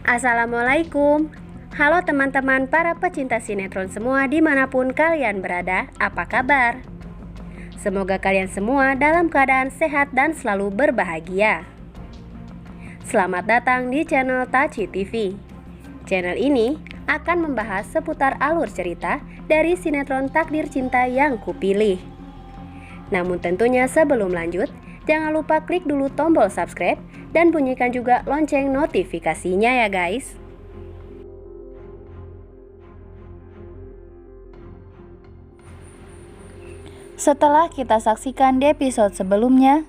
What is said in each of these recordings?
Assalamualaikum. Halo teman-teman para pecinta sinetron semua dimanapun kalian berada, apa kabar? Semoga kalian semua dalam keadaan sehat dan selalu berbahagia. Selamat datang di channel Taci TV. Channel ini akan membahas seputar alur cerita dari sinetron Takdir Cinta yang Kupilih. Namun tentunya sebelum lanjut, jangan lupa klik dulu tombol subscribe dan bunyikan juga lonceng notifikasinya ya guys. Setelah kita saksikan di episode sebelumnya,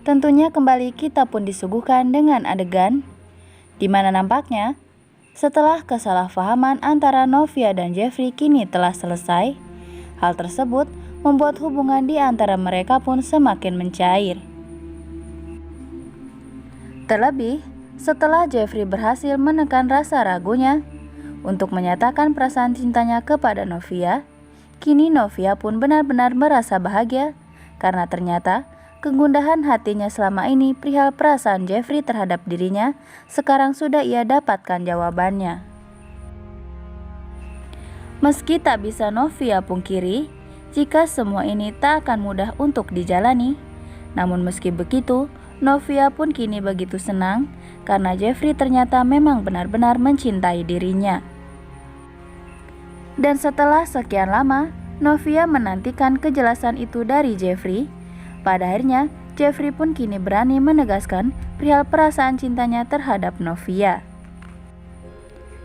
tentunya kembali kita pun disuguhkan dengan adegan di mana nampaknya setelah kesalahpahaman antara Novia dan Jeffrey kini telah selesai. Hal tersebut membuat hubungan di antara mereka pun semakin mencair. Terlebih, setelah Jeffrey berhasil menekan rasa ragunya untuk menyatakan perasaan cintanya kepada Novia, kini Novia pun benar-benar merasa bahagia karena ternyata kegundahan hatinya selama ini perihal perasaan Jeffrey terhadap dirinya sekarang sudah ia dapatkan jawabannya. Meski tak bisa Novia pungkiri jika semua ini tak akan mudah untuk dijalani, namun meski begitu, Novia pun kini begitu senang karena Jeffrey ternyata memang benar-benar mencintai dirinya. Dan setelah sekian lama, Novia menantikan kejelasan itu dari Jeffrey. Pada akhirnya, Jeffrey pun kini berani menegaskan perihal perasaan cintanya terhadap Novia.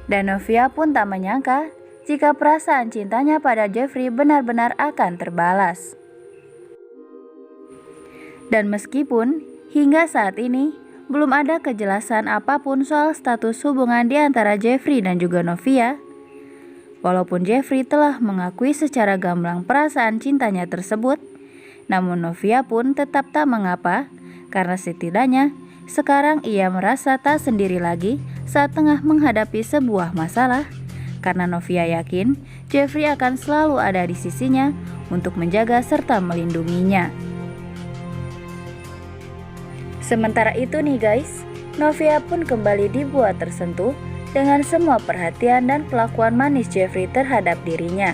Dan Novia pun tak menyangka jika perasaan cintanya pada Jeffrey benar-benar akan terbalas. Dan meskipun hingga saat ini belum ada kejelasan apapun soal status hubungan di antara Jeffrey dan juga Novia, walaupun Jeffrey telah mengakui secara gamblang perasaan cintanya tersebut, namun Novia pun tetap tak mengapa karena setidaknya sekarang ia merasa tak sendiri lagi saat tengah menghadapi sebuah masalah, karena Novia yakin Jeffrey akan selalu ada di sisinya untuk menjaga serta melindunginya. Sementara itu nih guys, Novia pun kembali dibuat tersentuh dengan semua perhatian dan kelakuan manis Jeffrey terhadap dirinya.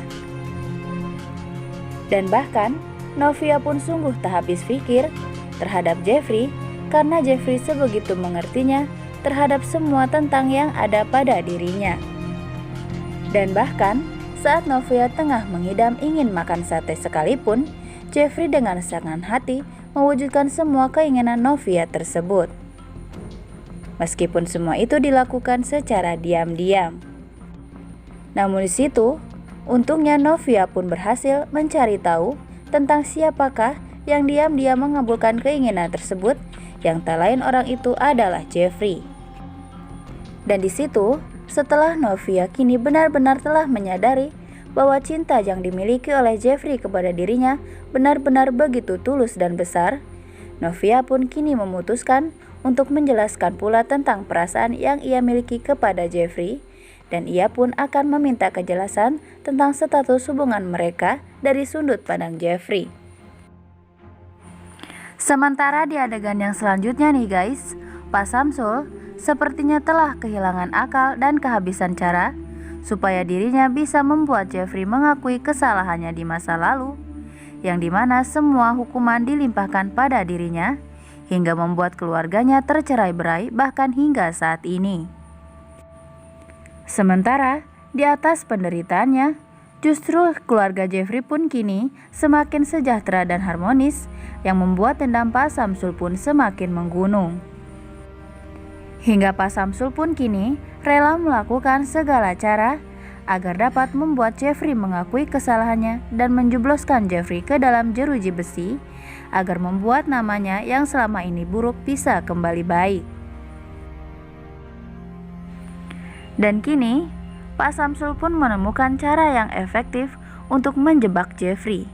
Dan bahkan, Novia pun sungguh tak habis pikir terhadap Jeffrey karena Jeffrey sebegitu mengertinya terhadap semua tentang yang ada pada dirinya. Dan bahkan, saat Novia tengah mengidam ingin makan sate sekalipun, Jeffrey dengan senang hati mewujudkan semua keinginan Novia tersebut. Meskipun semua itu dilakukan secara diam-diam. Namun di situ, untungnya Novia pun berhasil mencari tahu tentang siapakah yang diam-diam mengabulkan keinginan tersebut, yang tak lain orang itu adalah Jeffrey. Dan di situ, setelah Novia kini benar-benar telah menyadari bahwa cinta yang dimiliki oleh Jeffrey kepada dirinya benar-benar begitu tulus dan besar, Novia pun kini memutuskan untuk menjelaskan pula tentang perasaan yang ia miliki kepada Jeffrey, dan ia pun akan meminta kejelasan tentang status hubungan mereka dari sudut pandang Jeffrey. Sementara di adegan yang selanjutnya nih guys, Pak Samsul sepertinya telah kehilangan akal dan kehabisan cara supaya dirinya bisa membuat Jeffrey mengakui kesalahannya di masa lalu, yang dimana semua hukuman dilimpahkan pada dirinya, hingga membuat keluarganya tercerai-berai bahkan hingga saat ini. Sementara di atas penderitaannya, justru keluarga Jeffrey pun kini semakin sejahtera dan harmonis, yang membuat dendam Pak Samsul pun semakin menggunung. Hingga Pak Samsul pun kini rela melakukan segala cara agar dapat membuat Jeffrey mengakui kesalahannya dan menjebloskan Jeffrey ke dalam jeruji besi agar membuat namanya yang selama ini buruk bisa kembali baik. Dan kini Pak Samsul pun menemukan cara yang efektif untuk menjebak Jeffrey,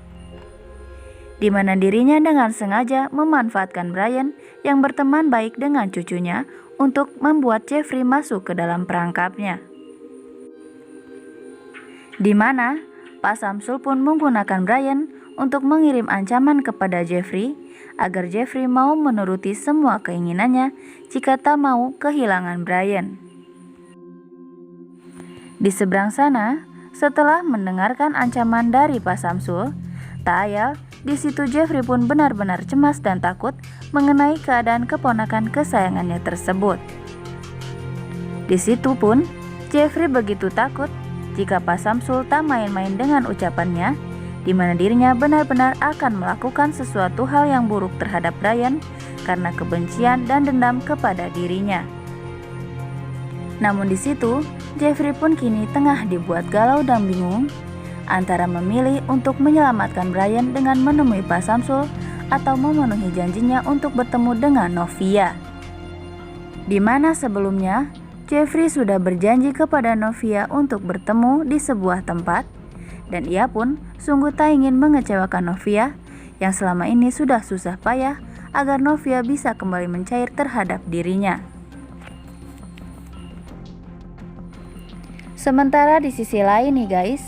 di mana dirinya dengan sengaja memanfaatkan Brian yang berteman baik dengan cucunya untuk membuat Jeffrey masuk ke dalam perangkapnya. Di mana Pak Samsul pun menggunakan Brian untuk mengirim ancaman kepada Jeffrey agar Jeffrey mau menuruti semua keinginannya jika tak mau kehilangan Brian. Di seberang sana, setelah mendengarkan ancaman dari Pak Samsul, tak ayal di situ Jeffrey pun benar-benar cemas dan takut mengenai keadaan keponakan kesayangannya tersebut. Di situ pun Jeffrey begitu takut jika Pak Samsul tak main-main dengan ucapannya, di mana dirinya benar-benar akan melakukan sesuatu hal yang buruk terhadap Brian karena kebencian dan dendam kepada dirinya. Namun di situ, Jeffrey pun kini tengah dibuat galau dan bingung antara memilih untuk menyelamatkan Brian dengan menemui Pak Samsul atau memenuhi janjinya untuk bertemu dengan Novia. Di mana sebelumnya, Jeffrey sudah berjanji kepada Novia untuk bertemu di sebuah tempat, dan ia pun sungguh tak ingin mengecewakan Novia yang selama ini sudah susah payah agar Novia bisa kembali mencair terhadap dirinya. Sementara di sisi lain nih guys,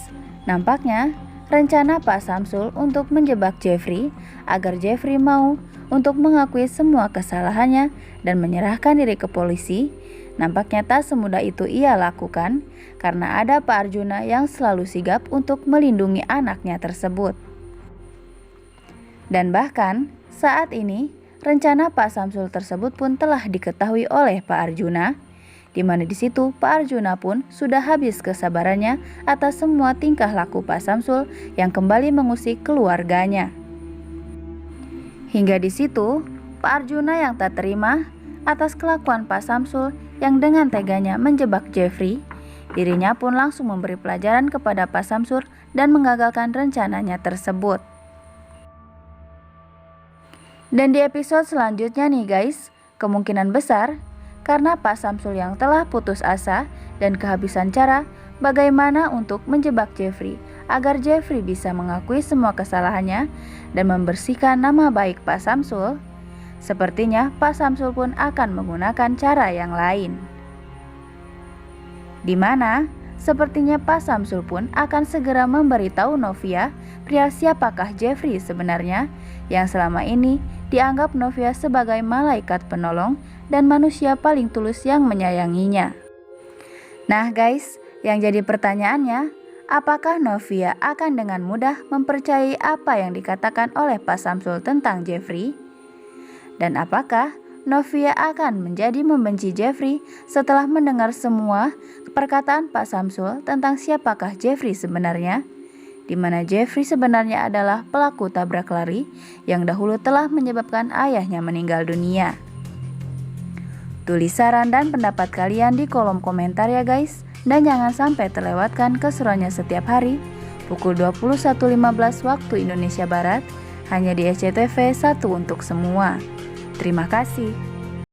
nampaknya rencana Pak Samsul untuk menjebak Jeffrey agar Jeffrey mau untuk mengakui semua kesalahannya dan menyerahkan diri ke polisi, nampaknya tak semudah itu ia lakukan karena ada Pak Arjuna yang selalu sigap untuk melindungi anaknya tersebut. Dan bahkan saat ini rencana Pak Samsul tersebut pun telah diketahui oleh Pak Arjuna, di mana di situ Pak Arjuna pun sudah habis kesabarannya atas semua tingkah laku Pak Samsul yang kembali mengusik keluarganya. Hingga di situ Pak Arjuna yang tak terima atas kelakuan Pak Samsul yang dengan teganya menjebak Jeffrey, dirinya pun langsung memberi pelajaran kepada Pak Samsul dan mengagalkan rencananya tersebut. Dan di episode selanjutnya nih guys, kemungkinan besar karena Pak Samsul yang telah putus asa dan kehabisan cara bagaimana untuk menjebak Jeffrey agar Jeffrey bisa mengakui semua kesalahannya dan membersihkan nama baik Pak Samsul, sepertinya Pak Samsul pun akan menggunakan cara yang lain. Di mana sepertinya Pak Samsul pun akan segera memberitahu Novia pria siapakah Jeffrey sebenarnya yang selama ini dianggap Novia sebagai malaikat penolong dan manusia paling tulus yang menyayanginya. Nah guys, yang jadi pertanyaannya, apakah Novia akan dengan mudah mempercayai apa yang dikatakan oleh Pak Samsul tentang Jeffrey? Dan apakah Novia akan menjadi membenci Jeffrey setelah mendengar semua perkataan Pak Samsul tentang siapakah Jeffrey sebenarnya? Di mana Jeffrey sebenarnya adalah pelaku tabrak lari yang dahulu telah menyebabkan ayahnya meninggal dunia. Tulis saran dan pendapat kalian di kolom komentar ya guys, dan jangan sampai terlewatkan keseruannya setiap hari pukul 21.15 waktu Indonesia Barat hanya di SCTV 1 untuk semua. Terima kasih.